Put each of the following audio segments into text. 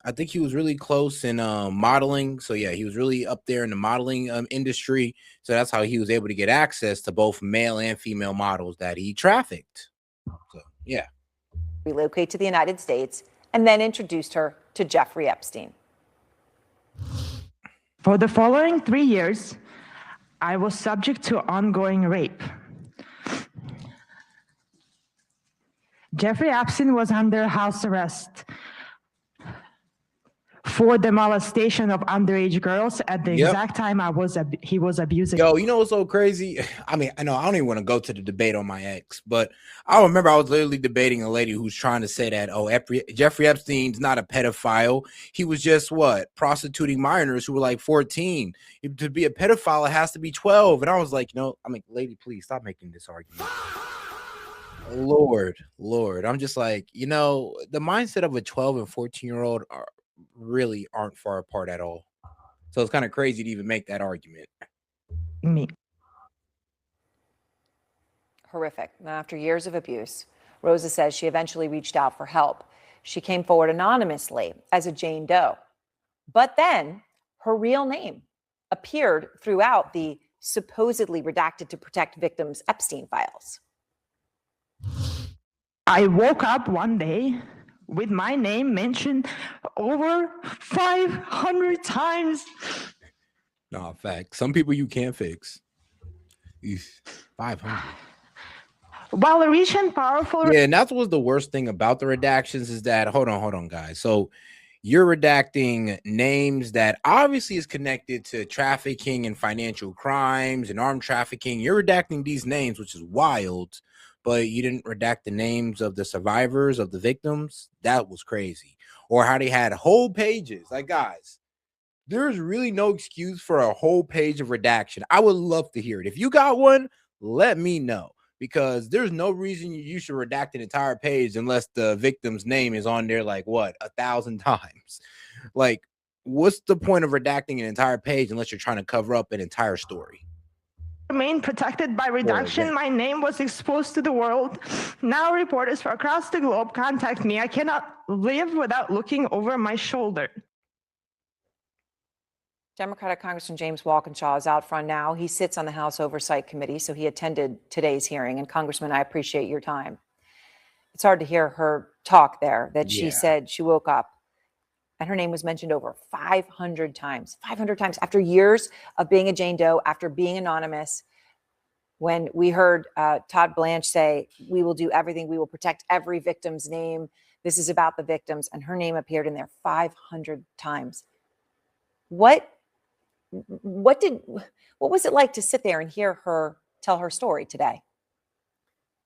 I think he was really close in modeling. So yeah, he was really up there in the modeling industry. So that's how he was able to get access to both male and female models that he trafficked. So yeah. Relocate to the United States and then introduced her to Jeffrey Epstein. For the following 3 years, I was subject to ongoing rape. Jeffrey Epstein was under house arrest for the molestation of underage girls at the exact time he was abusing. Yo, you know what's so crazy? I mean, I know I don't even want to go to the debate on my ex, but I remember I was literally debating a lady who's trying to say that, oh, Jeffrey Epstein's not a pedophile. He was just prostituting minors who were like 14. To be a pedophile, it has to be 12. And I was like, lady, please stop making this argument. Lord, I'm just like, the mindset of a 12 and 14-year-old really aren't far apart at all. So it's kind of crazy to even make that argument. Horrific. After years of abuse, Rosa says she eventually reached out for help. She came forward anonymously as a Jane Doe. But then her real name appeared throughout the supposedly redacted to protect victims Epstein files. I woke up one day with my name mentioned over 500 times. No, fact. Some people you can't fix. 500. While a rich and powerful... Yeah, and that's what's the worst thing about the redactions is that, hold on, guys. So you're redacting names that obviously is connected to trafficking and financial crimes and armed trafficking. You're redacting these names, which is wild. But you didn't redact the names of the survivors, of the victims. That was crazy. Or how they had whole pages. Like, guys, there's really no excuse for a whole page of redaction. I would love to hear it. If you got one, let me know. Because there's no reason you should redact an entire page unless the victim's name is on there like, 1,000 times. Like, what's the point of redacting an entire page unless you're trying to cover up an entire story? Remain protected by redaction. My name was exposed to the world. Now reporters from across the globe contact me. I cannot live without looking over my shoulder. Democratic Congressman James Walkinshaw is out front now. He sits on the House Oversight Committee, so he attended today's hearing. And Congressman, I appreciate your time. It's hard to hear her talk there, that she said she woke up and her name was mentioned over 500 times. 500 times after years of being a Jane Doe, after being anonymous. When we heard Todd Blanche say, we will do everything, we will protect every victim's name. This is about the victims. And her name appeared in there 500 times. What was it like to sit there and hear her tell her story today?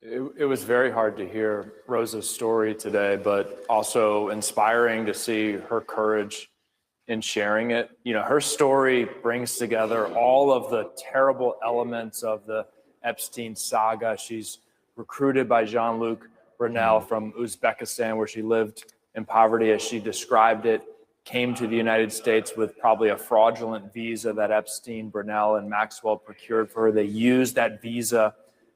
It was very hard to hear Rosa's story today, but also inspiring to see her courage in sharing it. You know, her story brings together all of the terrible elements of the Epstein saga. She's recruited by Jean-Luc Brunel from Uzbekistan, where she lived in poverty, as she described it, came to the United States with probably a fraudulent visa that Epstein, Brunel, and Maxwell procured for her. They used that visa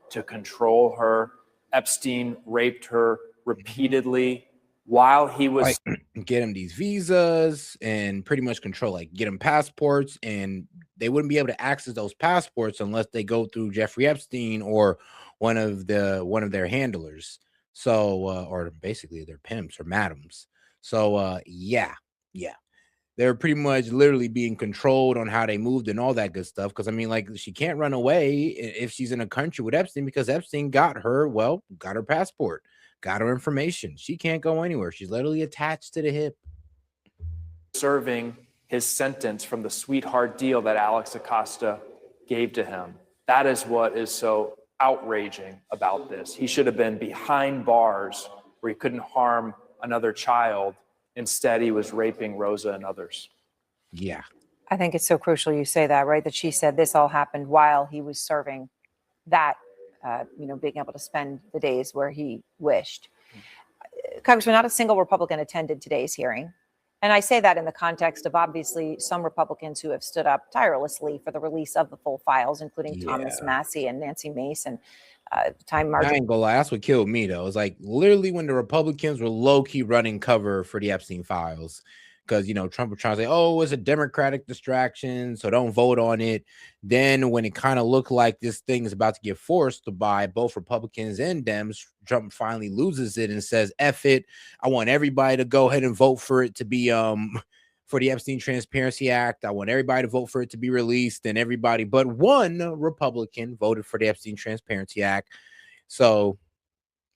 to control her. Epstein raped her repeatedly while he was get him these visas and pretty much control, like get him passports, and they wouldn't be able to access those passports unless they go through Jeffrey Epstein or one of their handlers. So or basically their pimps or madams. So yeah. They're pretty much literally being controlled on how they moved and all that good stuff. Because, I mean, like, she can't run away if she's in a country with Epstein because Epstein got her passport, got her information. She can't go anywhere. She's literally attached to the hip. Serving his sentence from the sweetheart deal that Alex Acosta gave to him. That is what is so outraging about this. He should have been behind bars where he couldn't harm another child. Instead, he was raping Rosa and others. Yeah. I think it's so crucial you say that, right? That she said this all happened while he was serving that, being able to spend the days where he wished. Congressman, not a single Republican attended today's hearing. And I say that in the context of obviously some Republicans who have stood up tirelessly for the release of the full files, including Thomas Massie and Nancy Mace. Time margin. I ain't gonna lie, that's what killed me though. It's like literally when the Republicans were low-key running cover for the Epstein files, because, you know, Trump was trying to say, oh, it's a Democratic distraction, so don't vote on it. Then when it kind of looked like this thing is about to get forced by both Republicans and Dems, Trump finally loses it and says, F it. I want everybody to go ahead and vote for it to be for the Epstein Transparency Act. I want everybody to vote for it to be released, and everybody but one Republican voted for the Epstein Transparency Act. So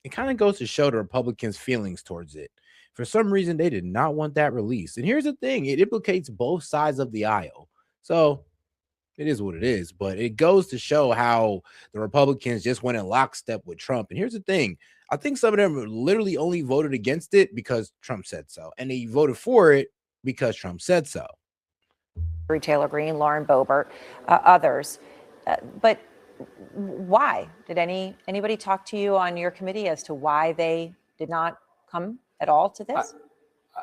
it kind of goes to show the Republicans' feelings towards it. For some reason, they did not want that released. And here's the thing, it implicates both sides of the aisle. So it is what it is, but it goes to show how the Republicans just went in lockstep with Trump. And here's the thing, I think some of them literally only voted against it because Trump said so, and they voted for it because Trump said so. Taylor Greene, Lauren Boebert, others. But why? Did anybody talk to you on your committee as to why they did not come at all to this?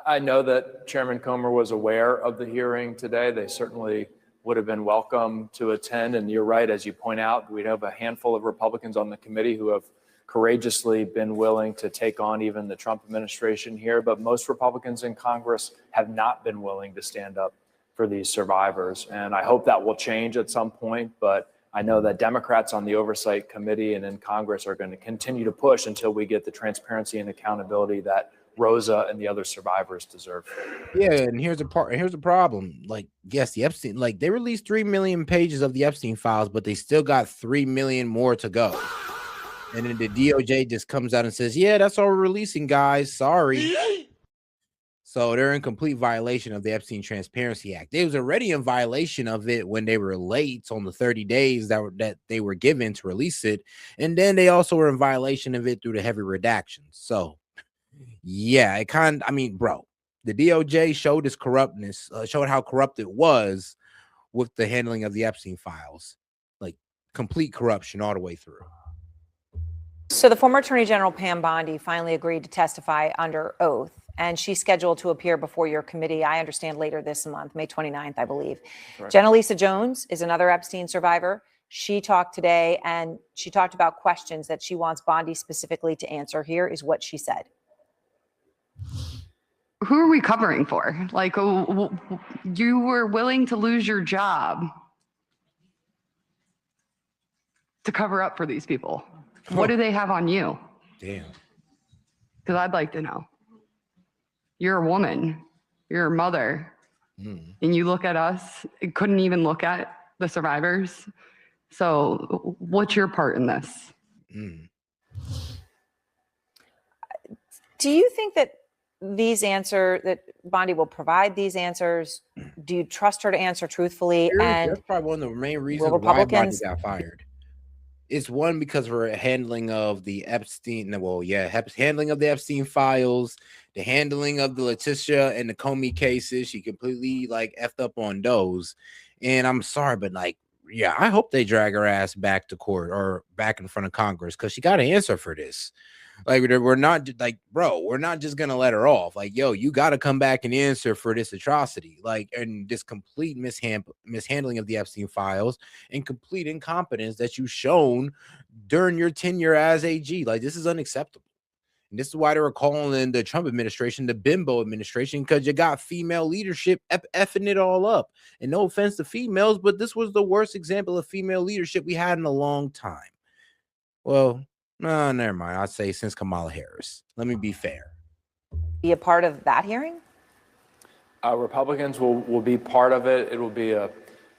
I know that Chairman Comer was aware of the hearing today. They certainly would have been welcome to attend. And you're right, as you point out, we have a handful of Republicans on the committee who have courageously been willing to take on even the Trump administration here. But most Republicans in Congress have not been willing to stand up for these survivors. And I hope that will change at some point. But I know that Democrats on the Oversight Committee and in Congress are going to continue to push until we get the transparency and accountability that Rosa and the other survivors deserve. Yeah, and here's the problem. Like, yes, the Epstein, like, they released 3 million pages of the Epstein files, but they still got 3 million more to go. And then the DOJ just comes out and says, yeah, that's all we're releasing, guys. Sorry. So they're in complete violation of the Epstein Transparency Act. They was already in violation of it when they were late on the 30 days that they were given to release it. And then they also were in violation of it through the heavy redactions. So yeah, I mean, bro, the DOJ showed its corruptness, showed how corrupt it was with the handling of the Epstein files, like complete corruption all the way through. So the former Attorney General Pam Bondi finally agreed to testify under oath, and she's scheduled to appear before your committee, I understand, later this month, May 29th, I believe. Right. Jenna Lisa Jones is another Epstein survivor. She talked today, and she talked about questions that she wants Bondi specifically to answer. Here is what she said. Who are we covering for? Like, you were willing to lose your job to cover up for these people. What do they have on you? Damn. Because I'd like to know. You're a woman, you're a mother, and you look at us, couldn't even look at the survivors. So what's your part in this? Do you think that that Bondi will provide these answers? Do you trust her to answer truthfully? And that's probably one of the main reasons why Bondi got fired. It's one, because of her handling of the Epstein, handling of the Epstein files, the handling of the Letitia and the Comey cases. She completely effed up on those. And I'm sorry, but yeah, I hope they drag her ass back to court or back in front of Congress, because she got to answer for this. We're not we're not just gonna let her off. Yo, you got to come back and answer for this atrocity, and this complete mishandling of the Epstein files and complete incompetence that you've shown during your tenure as AG. This is unacceptable. And this is why they were calling the Trump administration the bimbo administration, because you got female leadership effing it all up. And no offense to females, but this was the worst example of female leadership we had in a long time. Well, no, never mind. I'd say since Kamala Harris. Let me be fair. Be a part of that hearing? Republicans will be part of it. It will be a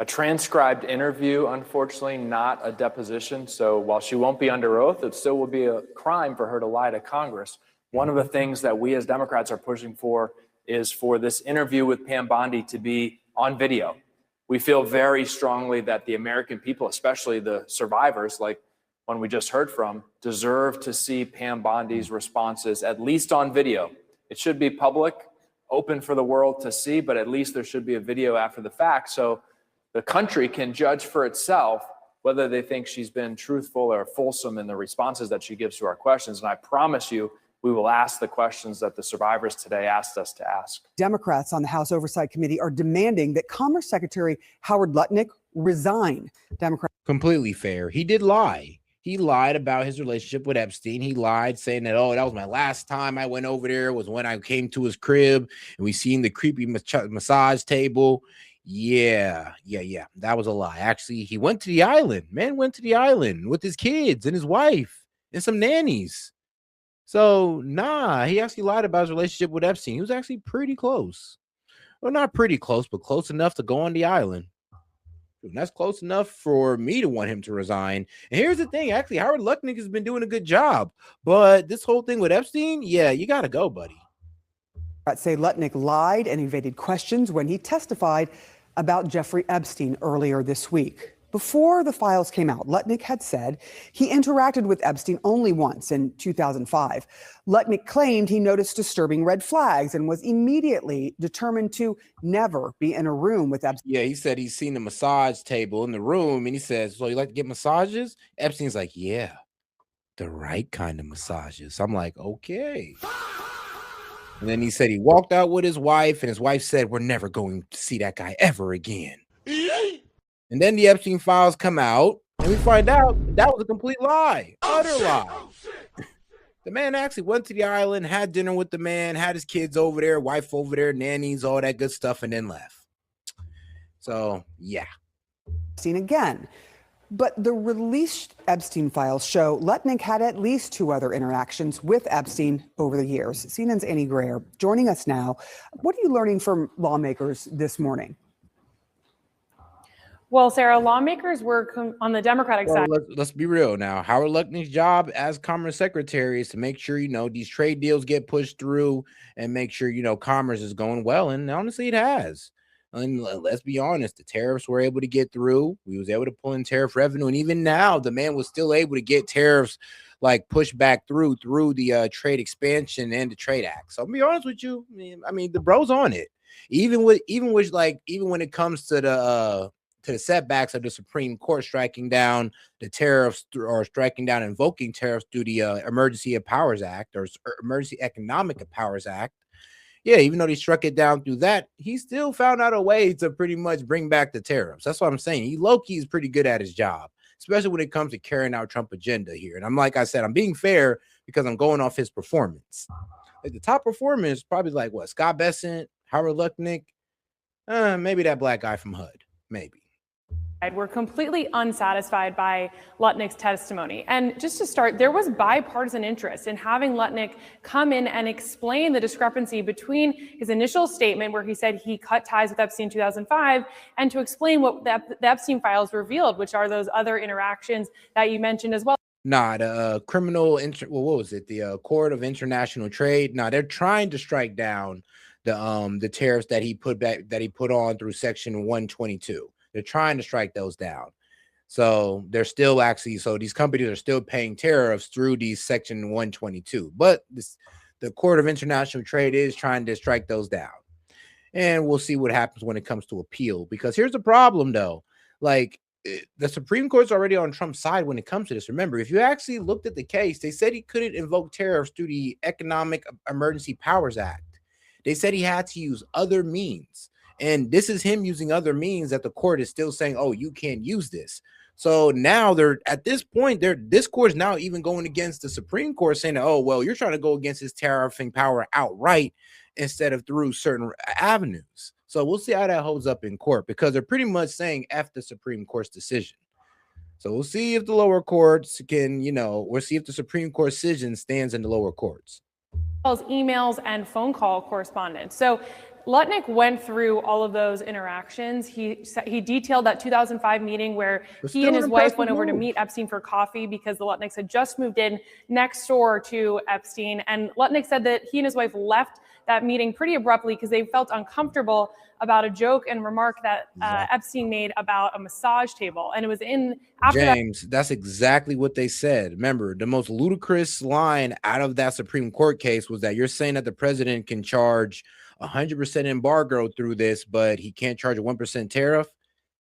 transcribed interview, unfortunately, not a deposition. So while she won't be under oath, it still will be a crime for her to lie to Congress. One of the things that we as Democrats are pushing for is for this interview with Pam Bondi to be on video. We feel very strongly that the American people, especially the survivors, like one we just heard from, deserve to see Pam Bondi's responses, at least on video. It should be public, open for the world to see, but at least there should be a video after the fact, so the country can judge for itself whether they think she's been truthful or fulsome in the responses that she gives to our questions. And I promise you, we will ask the questions that the survivors today asked us to ask. Democrats on the House Oversight Committee are demanding that Commerce Secretary Howard Lutnick resign. Democrats. Completely fair. He did lie. he lied about his relationship with Epstein. He lied saying that, oh, that was my last time I went over there was when I came to his crib and we seen the creepy massage table. Yeah. That was a lie. Actually, he went to the island. Man went to the island with his kids and his wife and some nannies. So, nah, he actually lied about his relationship with Epstein. He was actually pretty close. Well, not pretty close, but close enough to go on the island. And that's close enough for me to want him to resign. And here's the thing. Actually, Howard Lutnick has been doing a good job. But this whole thing with Epstein, yeah, you got to go, buddy. Say Lutnick lied and evaded questions when he testified about Jeffrey Epstein earlier this week. Before the files came out, Lutnick had said he interacted with Epstein only once in 2005. Lutnick claimed he noticed disturbing red flags and was immediately determined to never be in a room with Epstein. Yeah, he said he's seen a massage table in the room, and he says, so you like to get massages? Epstein's like, yeah, the right kind of massages. I'm like, okay. And then he said he walked out with his wife, and his wife said, we're never going to see that guy ever again. And then the Epstein files come out, and we find out that was a complete lie, utter lie. The man actually went to the island, had dinner with the man, had his kids over there, wife over there, nannies, all that good stuff, and then left. So, yeah. Epstein again. But the released Epstein files show Lutnick had at least 2 other interactions with Epstein over the years. CNN's Annie Grayer joining us now. What are you learning from lawmakers this morning? Well, Sarah, lawmakers were on the Democratic side. Let's be real now. Howard Lutnick's job as Commerce Secretary is to make sure, these trade deals get pushed through and make sure, commerce is going well. And honestly, it has. And let's be honest, the tariffs were able to get through. We was able to pull in tariff revenue. And even now, the man was still able to get tariffs like pushed back through the trade expansion and the Trade Act. So I'll be honest with you. I mean, the bro's on it. Even when it comes to the setbacks of the Supreme Court striking down the tariffs or striking down invoking tariffs through the Emergency Powers Act or Emergency Economic Powers Act. Yeah, even though he struck it down through that, he still found out a way to pretty much bring back the tariffs. That's what I'm saying. He low-key is pretty good at his job, especially when it comes to carrying out Trump agenda here. And like I said, I'm being fair because I'm going off his performance. Like the top performance is probably like what? Scott Bessent, Howard Lutnick, maybe that black guy from HUD, maybe. We're completely unsatisfied by Lutnick's testimony. And just to start, there was bipartisan interest in having Lutnick come in and explain the discrepancy between his initial statement where he said he cut ties with Epstein in 2005 and to explain what the Epstein files revealed, which are those other interactions that you mentioned as well. The what was it? The Court of International Trade. They're trying to strike down the tariffs that he put on through Section 122. They're trying to strike those down. So they're still these companies are still paying tariffs through these Section 122. But the Court of International Trade is trying to strike those down. And we'll see what happens when it comes to appeal. Because here's the problem, though. Like, the Supreme Court's already on Trump's side when it comes to this. Remember, if you actually looked at the case, they said he couldn't invoke tariffs through the Economic Emergency Powers Act. They said he had to use other means. And this is him using other means that the court is still saying, oh, you can't use this. So now this court is now even going against the Supreme Court saying, oh, well, you're trying to go against his tariffing power outright instead of through certain avenues. So we'll see how that holds up in court because they're pretty much saying F the Supreme Court's decision. So we'll see if the lower courts can, we'll see if the Supreme Court decision stands in the lower courts. Emails and phone call correspondence. So Lutnick went through all of those interactions. He detailed that 2005 meeting where he and his wife went over to meet Epstein for coffee because the Lutnicks had just moved in next door to Epstein. And Lutnick said that he and his wife left that meeting pretty abruptly because they felt uncomfortable about a joke and remark that Epstein made about a massage table. And it was James, that's exactly what they said. Remember, the most ludicrous line out of that Supreme Court case was that you're saying that the president can charge 100% embargo through this, but he can't charge a 1% tariff.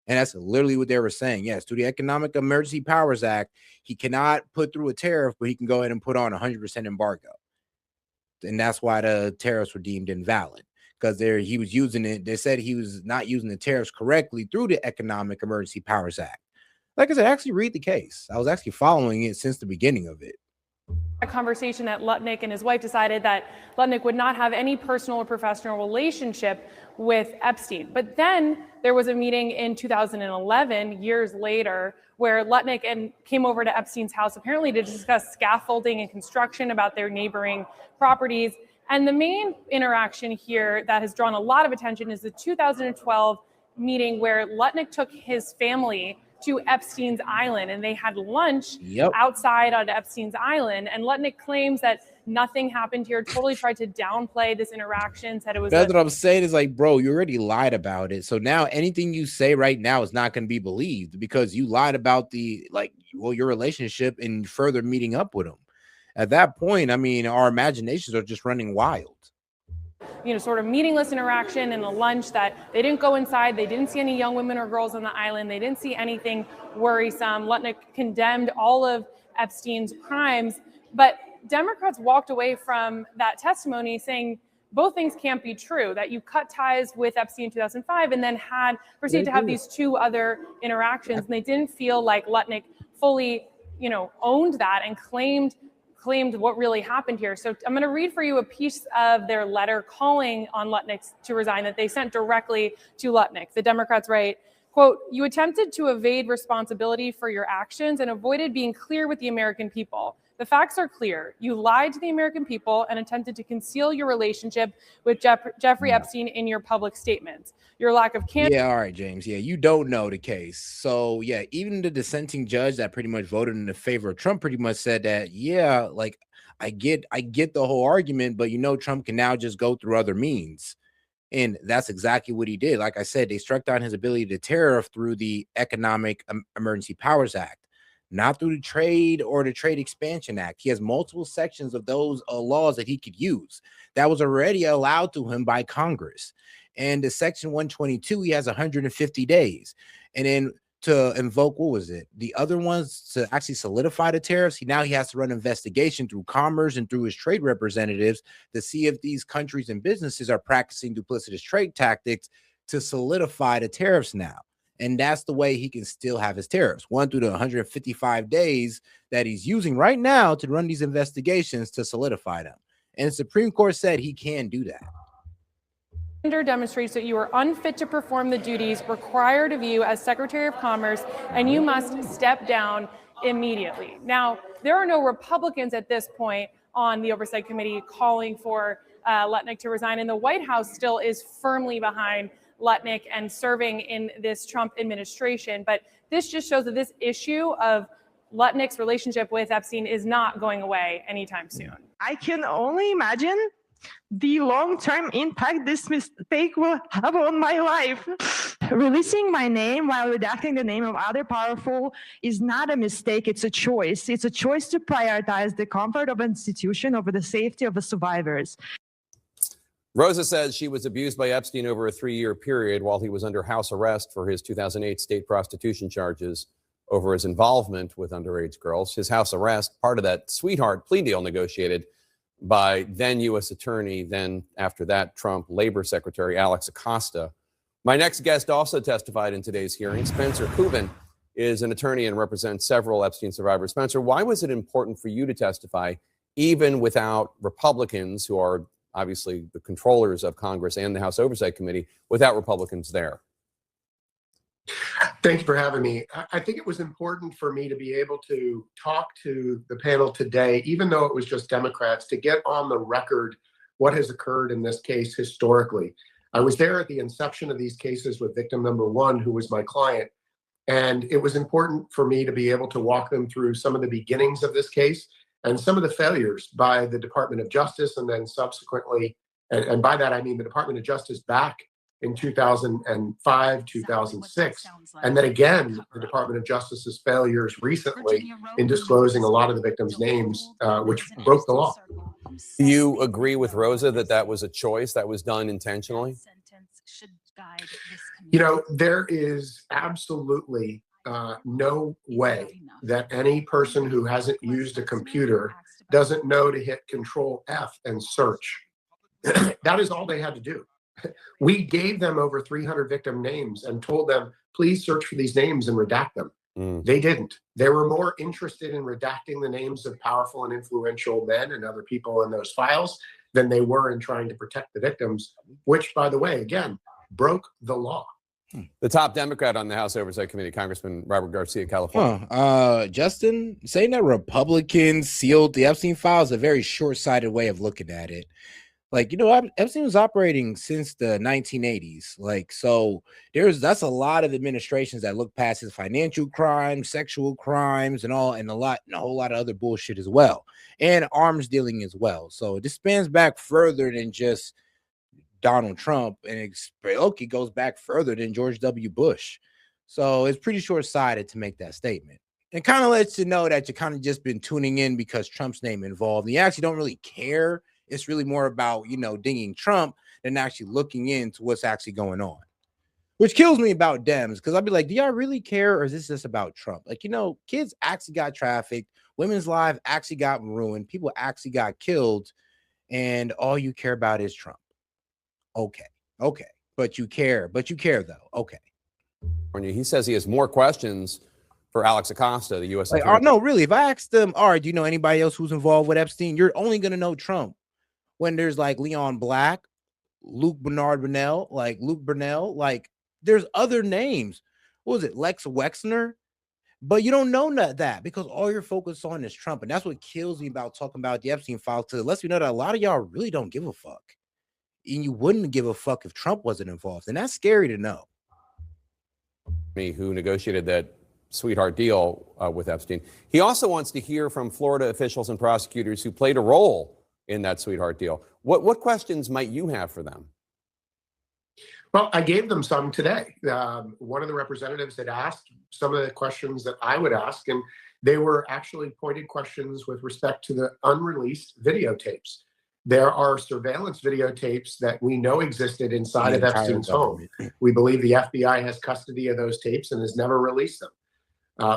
And that's literally what they were saying. Yes, through the Economic Emergency Powers Act, he cannot put through a tariff, but he can go ahead and put on 100% embargo. And that's why the tariffs were deemed invalid because he was using it. They said he was not using the tariffs correctly through the Economic Emergency Powers Act. Like I said, actually read the case. I was actually following it since the beginning of it. A conversation that Lutnick and his wife decided that Lutnick would not have any personal or professional relationship with Epstein. But then there was a meeting in 2011, years later, where Lutnick came over to Epstein's house apparently to discuss scaffolding and construction about their neighboring properties. And the main interaction here that has drawn a lot of attention is the 2012 meeting where Lutnick took his family to Epstein's Island and they had lunch outside on Epstein's Island. And Lutnick claims that nothing happened here, totally tried to downplay this interaction, said it was— That's what I'm saying is like, bro, you already lied about it. So now anything you say right now is not going to be believed because you lied about your relationship and further meeting up with him. At that point, I mean, our imaginations are just running wild. Sort of meaningless interaction and a lunch that they didn't go inside. They didn't see any young women or girls on the island. They didn't see anything worrisome. Lutnick condemned all of Epstein's crimes, but Democrats walked away from that testimony saying both things can't be true, that you cut ties with Epstein in 2005 and then proceeded to have these two other interactions. And they didn't feel like Lutnick fully, owned that and claimed what really happened here. So I'm going to read for you a piece of their letter calling on Lutnick to resign that they sent directly to Lutnick. The Democrats write, quote, "You attempted to evade responsibility for your actions and avoided being clear with the American people. The facts are clear. You lied to the American people and attempted to conceal your relationship with Jeffrey Epstein in your public statements. Your lack of candor—" Yeah, all right, James. Yeah, you don't know the case. So yeah, even the dissenting judge that pretty much voted in the favor of Trump pretty much said that, yeah, like I get the whole argument, but Trump can now just go through other means. And that's exactly what he did. Like I said, they struck down his ability to tariff through the Economic Emergency Powers Act, not through the Trade or the Trade Expansion Act. He has multiple sections of those laws that he could use that was already allowed to him by Congress. And the Section 122, he has 150 days. And then to invoke, what was it? The other ones to actually solidify the tariffs. He has to run an investigation through Commerce and through his trade representatives to see if these countries and businesses are practicing duplicitous trade tactics to solidify the tariffs now. And that's the way he can still have his tariffs, one through the 155 days that he's using right now to run these investigations to solidify them. And the Supreme Court said he can do that. Demonstrates that you are unfit to perform the duties required of you as Secretary of Commerce, and you must step down immediately. Now, there are no Republicans at this point on the Oversight Committee calling for Lutnick to resign, and the White House still is firmly behind Lutnick and serving in this Trump administration. But this just shows that this issue of Lutnick's relationship with Epstein is not going away anytime soon. I can only imagine the long-term impact this mistake will have on my life. Releasing my name while redacting the name of other powerful is not a mistake, it's a choice. It's a choice to prioritize the comfort of an institution over the safety of the survivors. Rosa says she was abused by Epstein over a 3-year period while he was under house arrest for his 2008 state prostitution charges over his involvement with underage girls. His house arrest, part of that sweetheart plea deal negotiated by then U.S. Attorney, then after that Trump Labor Secretary Alex Acosta. My next guest also testified in today's hearing. Spencer Kubin is an attorney and represents several Epstein survivors. Spencer, why was it important for you to testify even without Republicans, who are obviously the controllers of Congress and the House Oversight Committee, without Republicans there? Thanks for having me. I think it was important for me to be able to talk to the panel today, even though it was just Democrats, to get on the record what has occurred in this case historically. I was there at the inception of these cases with victim number one, who was my client, and it was important for me to be able to walk them through some of the beginnings of this case and some of the failures by the Department of Justice, and then subsequently, and by that I mean the Department of Justice back in 2005, 2006, and then again, the Department of Justice's failures recently in disclosing a lot of the victims' names, which broke the law. Do you agree with Rosa that that was a choice that was done intentionally? There is absolutely no way that any person who hasn't used a computer doesn't know to hit Control F and search. That is all they had to do. We gave them over 300 victim names and told them, please search for these names and redact them. They didn't. They were more interested in redacting the names of powerful and influential men and other people in those files than they were in trying to protect the victims, which, by the way, again, broke the law. The top Democrat on the House Oversight Committee, Congressman Robert Garcia, California. Justin, saying that Republicans sealed the Epstein files is a very short-sighted way of looking at it. Like, you know, Epstein was operating since the 1980s. Like, so that's a lot of administrations that look past his financial crimes, sexual crimes, and a whole lot of other bullshit as well, and arms dealing as well. So this spans back further than just Donald Trump, and it goes back further than George W. Bush. So it's pretty short-sighted to make that statement. It kind of lets you know that you kind of just been tuning in because Trump's name involved. And you actually don't really care. It's really more about, you know, dinging Trump than actually looking into what's actually going on, which kills me about Dems, because I'll be like, do y'all really care, or is this just about Trump? Like, you know, kids actually got trafficked, women's lives actually got ruined, people actually got killed, and all you care about is Trump. Okay, but you care though. Okay. He says he has more questions for Alex Acosta, the U.S. Like, attorney. no, really, if I asked them, all right, do you know anybody else who's involved with Epstein? You're only going to know Trump. When there's like Leon Black, Luke Bernard-Burnell, like there's other names. What was it? Lex Wexner? But you don't know that because all you're focused on is Trump. And that's what kills me about talking about the Epstein files, because it lets me know that a lot of y'all really don't give a fuck. And you wouldn't give a fuck if Trump wasn't involved. And that's scary to know. Who negotiated that sweetheart deal with Epstein. He also wants to hear from Florida officials and prosecutors who played a role in that sweetheart deal. What questions might you have for them? Well, I gave them some today. One of the representatives had asked some of the questions that I would ask, and they were actually pointed questions with respect to the unreleased videotapes. There are surveillance videotapes that we know existed inside of Epstein's home. We believe the FBI has custody of those tapes and has never released them.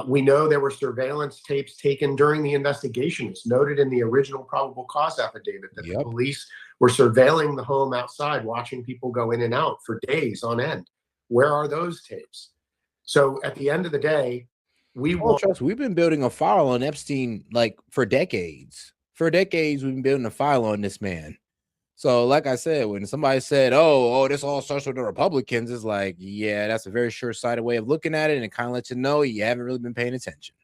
We know there were surveillance tapes taken during the investigation. It's noted in the original probable cause affidavit that the police were surveilling the home outside, watching people go in and out for days on end. Where are those tapes? So at the end of the day, we've been building a file on Epstein like for decades. For decades, we've been building a file on this man. So like I said, when somebody said, oh, this all starts with the Republicans, it's like, yeah, that's a very short-sighted way of looking at it. And it kind of lets you know you haven't really been paying attention.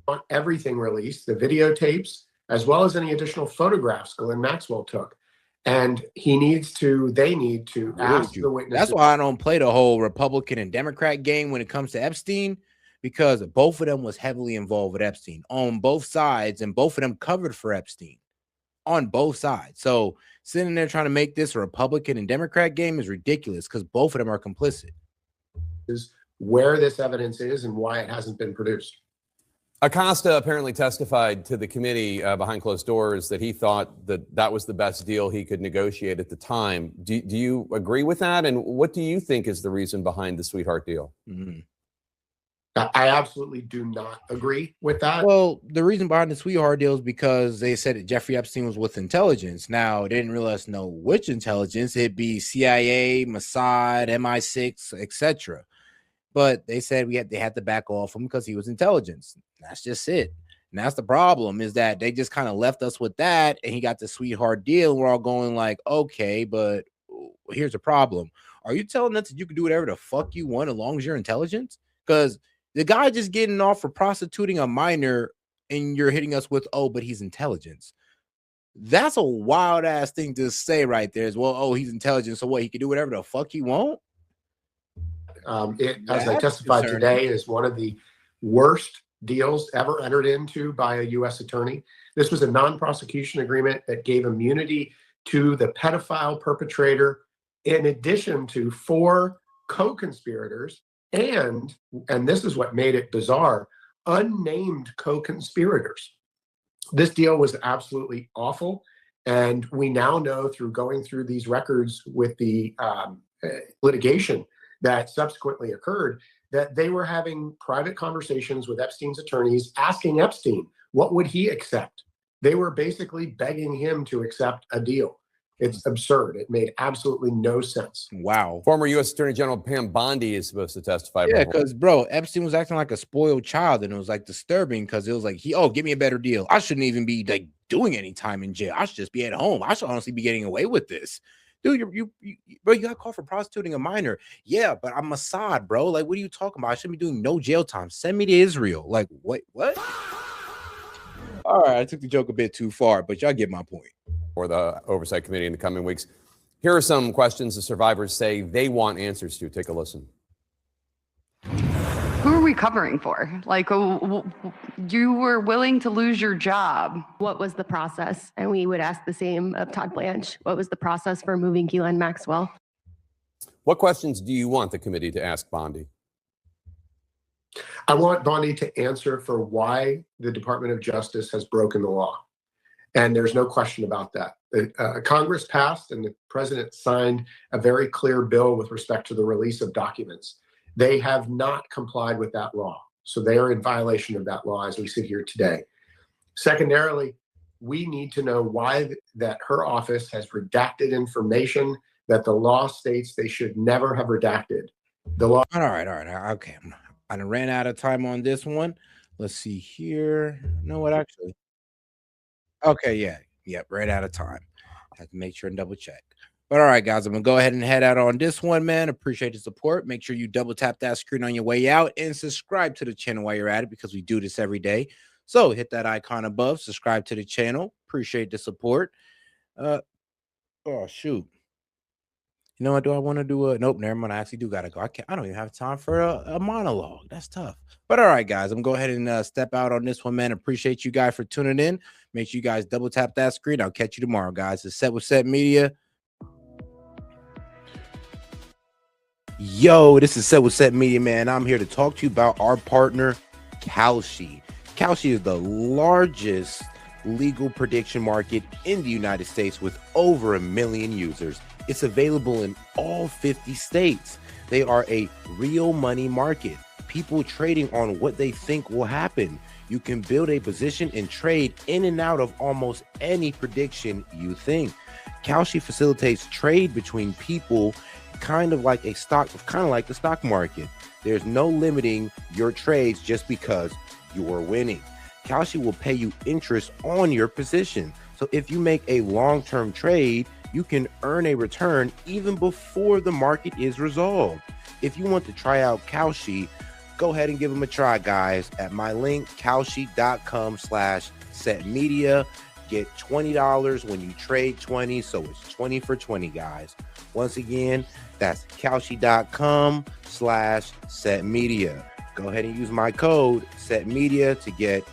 Want everything released, the videotapes, as well as any additional photographs Ghislaine Maxwell took. And they need to ask the witnesses. That's why I don't play the whole Republican and Democrat game when it comes to Epstein, because both of them was heavily involved with Epstein on both sides, and both of them covered for Epstein on both sides. So sitting there trying to make this a Republican and Democrat game is ridiculous, because both of them are complicit. Is where this evidence is and why it hasn't been produced. Acosta apparently testified to the committee behind closed doors that he thought that was the best deal he could negotiate at the time. Do you agree with that? And what do you think is the reason behind the sweetheart deal? Mm-hmm. I absolutely do not agree with that. Well, the reason behind the sweetheart deal is because they said that Jeffrey Epstein was with intelligence. Now, they didn't really know which intelligence. It'd be CIA, Mossad, MI6, etc. But they said they had to back off him because he was intelligence. That's just it. And that's the problem, is that they just kind of left us with that, and he got the sweetheart deal. And we're all going like, okay, but here's the problem. Are you telling us that you can do whatever the fuck you want as long as you're intelligence? Because the guy just getting off for prostituting a minor, and you're hitting us with, oh, but he's intelligence. That's a wild ass thing to say right there. As well, oh, he's intelligent, so what? He can do whatever the fuck he want. As I testified today, is one of the worst deals ever entered into by a U.S. attorney. This was a non-prosecution agreement that gave immunity to the pedophile perpetrator, in addition to 4 co-conspirators. And this is what made it bizarre, unnamed co-conspirators. This deal was absolutely awful. And we now know, through going through these records with the litigation that subsequently occurred, that they were having private conversations with Epstein's attorneys, asking Epstein, what would he accept? They were basically begging him to accept a deal. It's absurd. It made absolutely no sense. Wow. Former U.S. Attorney General Pam Bondi is supposed to testify. Yeah, because bro, Epstein was acting like a spoiled child, and it was like disturbing because it was like give me a better deal. I shouldn't even be like doing any time in jail. I should just be at home. I should honestly be getting away with this. Dude, bro, you got caught for prostituting a minor. Yeah, but I'm Assad, bro. Like, what are you talking about? I shouldn't be doing no jail time. Send me to Israel. Like, what? All right, I took the joke a bit too far, but y'all get my point. For the Oversight Committee in the coming weeks. Here are some questions the survivors say they want answers to. Take a listen. Who are we covering for? Like, you were willing to lose your job. What was the process? And we would ask the same of Todd Blanche. What was the process for moving Ghislaine Maxwell? What questions do you want the committee to ask Bondi? I want Bondi to answer for why the Department of Justice has broken the law. And there's no question about that. Congress passed and the president signed a very clear bill with respect to the release of documents. They have not complied with that law. So they are in violation of that law as we sit here today. Secondarily, we need to know why that her office has redacted information that the law states they should never have redacted. The law. All right. Okay. I ran out of time on this one. Let's see here. No, what actually? Okay, yep, right out of time. Have to make sure and double check. But all right, guys, I'm gonna go ahead and head out on this one, man. Appreciate the support. Make sure you double tap that screen on your way out and subscribe to the channel while you're at it, because we do this every day. So hit that icon above, subscribe to the channel. Appreciate the support. Oh shoot. You know what? Do I want to do a nope? Never mind. I actually do gotta go. I don't even have time for a monologue. That's tough. But all right, guys, I'm going to go ahead and step out on this one, man. Appreciate you guys for tuning in. Make sure you guys double tap that screen. I'll catch you tomorrow, guys. It's Set with Set Media. Yo, this is Set with Set Media, man. I'm here to talk to you about our partner, Kalshi. Kalshi is the largest legal prediction market in the United States with over 1 million users. It's available in all 50 states. They are a real money market. People trading on what they think will happen. You can build a position and trade in and out of almost any prediction you think. Kalshi facilitates trade between people, kind of like the stock market. There's no limiting your trades just because you're winning. Kalshi will pay you interest on your position. So if you make a long-term trade, you can earn a return even before the market is resolved. If you want to try out Kalshi, go ahead and give them a try, guys, at my link, kalshi.com/setmedia. Get $20 when you trade 20, so it's 20 for 20, guys. Once again, that's kalshi.com/setmedia. Go ahead and use my code SETMEDIA to get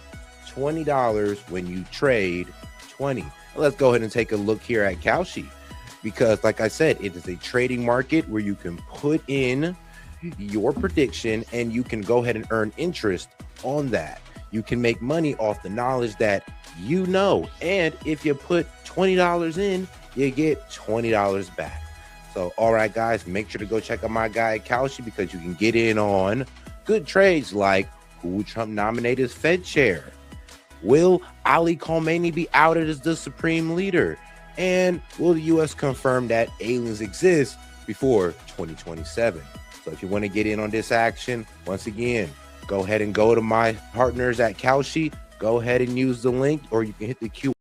$20 when you trade 20. Let's go ahead and take a look here at Kalshi, because like I said, it is a trading market where you can put in your prediction and you can go ahead and earn interest on that. You can make money off the knowledge that you know, and if you put $20 in, you get $20 back. So all right, guys, make sure to go check out my guy at Kalshi, because you can get in on good trades like who will Trump nominate as Fed chair? Will Ali Khamenei be outed as the supreme leader? And will the U.S. confirm that aliens exist before 2027? So if you want to get in on this action, once again, go ahead and go to my partners at Kalshi. Go ahead and use the link, or you can hit the Q